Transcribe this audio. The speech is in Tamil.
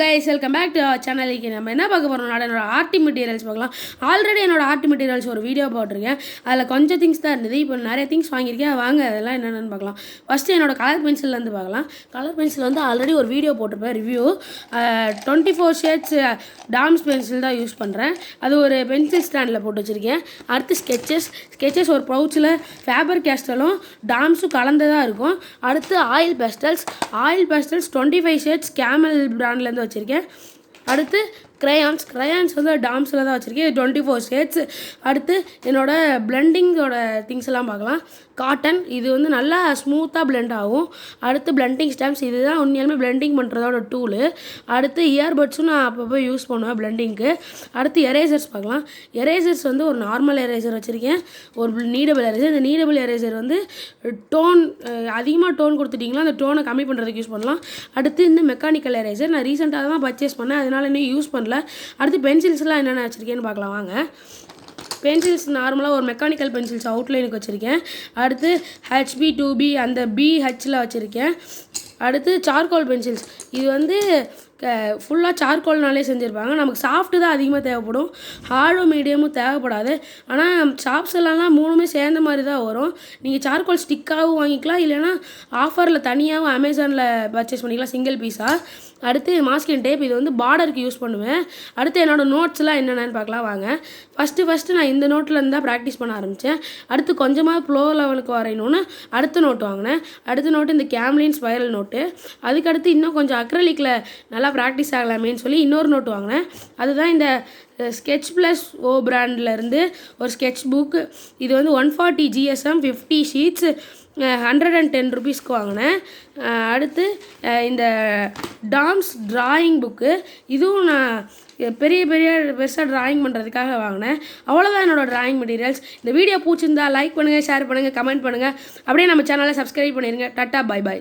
guys, welcome back to our channel. நம்ம என்ன பார்க்க போறோம்னா என்னோட ஆர்ட் மெட்டீரியல்ஸ் பார்க்கலாம். ஆல்ரெடி என்னோட ஆர்ட் மெட்டீரியல்ஸ் ஒரு வீடியோ போட்டிருக்கேன். அதில் கொஞ்சம் திங்ஸ் தான் இருந்தது. இப்போ நிறைய திங்ஸ் வாங்கியிருக்கேன். வாங்க அதெல்லாம் என்னென்னு பார்க்கலாம். ஃபஸ்ட்டு என்னோட கலர் பென்சில்லேருந்து பார்க்கலாம். கலர் பென்சில் வந்து ஆல்ரெடி ஒரு வீடியோ போட்டிருப்பேன் ரிவ்யூ. 24 ஷேட்ஸ் டாம்ஸ் பென்சில் தான் யூஸ் பண்ணுறேன். அது ஒரு பென்சில் ஸ்டாண்டில் போட்டு வச்சுருக்கேன். அடுத்து ஸ்கெச்சஸ் ஒரு பவுச்சில் ஃபேபர் கேஸ்டலும் டாம்ஸும் கலந்ததாக இருக்கும். அடுத்து ஆயில் பேஸ்டல்ஸ் 25 ஷேட்ஸ் கேமல் பிராண்ட்லேருந்து வச்சுருக்கேன். அடுத்து க்ரையான்ஸ் வந்து டாம்ஸில் தான் வச்சுருக்கேன். 24 ஷேட்ஸ். அடுத்து என்னோடய பிளெண்டிங்கோட திங்ஸ் எல்லாம் பார்க்கலாம். காட்டன் இது வந்து நல்லா ஸ்மூத்தாக பிளெண்ட் ஆகும். அடுத்து பிளெண்டிங் ஸ்டாம்ப்ஸ் இதுதான் உண்மையாலுமே பிளெண்டிங் பண்ணுறதோட டூலு. அடுத்து இயர்பட்ஸும் நான் அப்பப்போ யூஸ் பண்ணுவேன் பிளெண்டிங்க்கு. அடுத்து எரேசர்ஸ் பார்க்கலாம். எரேசர்ஸ் வந்து ஒரு நார்மல் எரேசர் வச்சுருக்கேன், ஒரு நீடபிள் எரேசர். இந்த நீடபிள் எரேசர் வந்து டோன் அதிகமாக டோன் கொடுத்துட்டிங்களா அந்த டோனை கம்மி பண்ணுறதுக்கு யூஸ் பண்ணலாம். அடுத்து இந்த மெக்கானிக்கல் எரேசர் நான் ரீசெண்டாக தான் பர்ச்சேஸ் பண்ணேன், அதனால் இன்னும் யூஸ் பண்ணல. அடுத்து பென்சில்ஸ்லாம் என்னென்ன வச்சுருக்கேன்னு பார்க்கலாம் வாங்க. பென்சில்ஸ் நார்மலாக ஒரு மெக்கானிக்கல் பென்சில்ஸ் அவுட்லைனுக்கு வச்சுருக்கேன். அடுத்து HB 2B அந்த BHல வச்சுருக்கேன். அடுத்து சார்கோல் பென்சில்ஸ் இது வந்து ஃபுல்லாக சார்கோல்னாலே செஞ்சுருப்பாங்க. நமக்கு சாஃப்ட்டு தான் அதிகமாக தேவைப்படும், ஹார்டும் மீடியமும் தேவைப்படாது. ஆனால் ஷாப்ஸ் எல்லாம் மூணுமே சேர்ந்த மாதிரி தான் வரும். நீங்கள் சார்கோல் ஸ்டிக்காகவும் வாங்கிக்கலாம், இல்லைனா ஆஃபரில் தனியாகவும் அமேசானில் பர்ச்சேஸ் பண்ணிக்கலாம் சிங்கிள் பீஸாக. அடுத்து மாஸ்கின் டேப் இது வந்து பார்டருக்கு யூஸ் பண்ணுவேன். அடுத்து என்னோடய நோட்ஸ்லாம் என்னென்னு பார்க்கலாம் வாங்க. ஃபஸ்ட்டு நான் இந்த நோட்லேருந்து தான் ப்ராக்டிஸ் பண்ண ஆரம்பித்தேன். அடுத்து கொஞ்சமாக ப்ளோ லெவலுக்கு வரையணுன்னு அடுத்த நோட்டு வாங்கினேன். அடுத்த நோட்டு இந்த கேம்லின் ஸ்பைரல் நோட்டு. அதுக்கடுத்து இன்னும் கொஞ்சம் அக்ரலிக்கில் நல்லா ப்ராக்டிஸ் ஆகலாமேன்னு சொல்லி இன்னொரு நோட்டு வாங்கினேன். அதுதான் இந்த ஸ்கெட்ச் ப்ளஸ் ஓ பிராண்ட்லேருந்து ஒரு ஸ்கெட்ச் புக். இது வந்து 140 GSM 50 ஷீட்ஸ் 110 ருபீஸ்க்கு வாங்கினேன். அடுத்து இந்த டாம்ஸ் ட்ராயிங் புக்கு, இதுவும் நான் பெருசாக ட்ராயிங் பண்ணுறதுக்காக வாங்கினேன். அவ்வளோதான் என்னோடய ட்ராயிங் மெட்டீரியல்ஸ். இந்த வீடியோ பிடிச்சிருந்தா லைக் பண்ணுங்கள், ஷேர் பண்ணுங்கள், கமெண்ட் பண்ணுங்கள். அப்படியே நம்ம சேனலை சப்ஸ்கிரைப் பண்ணிடுங்க. Tata, bye bye.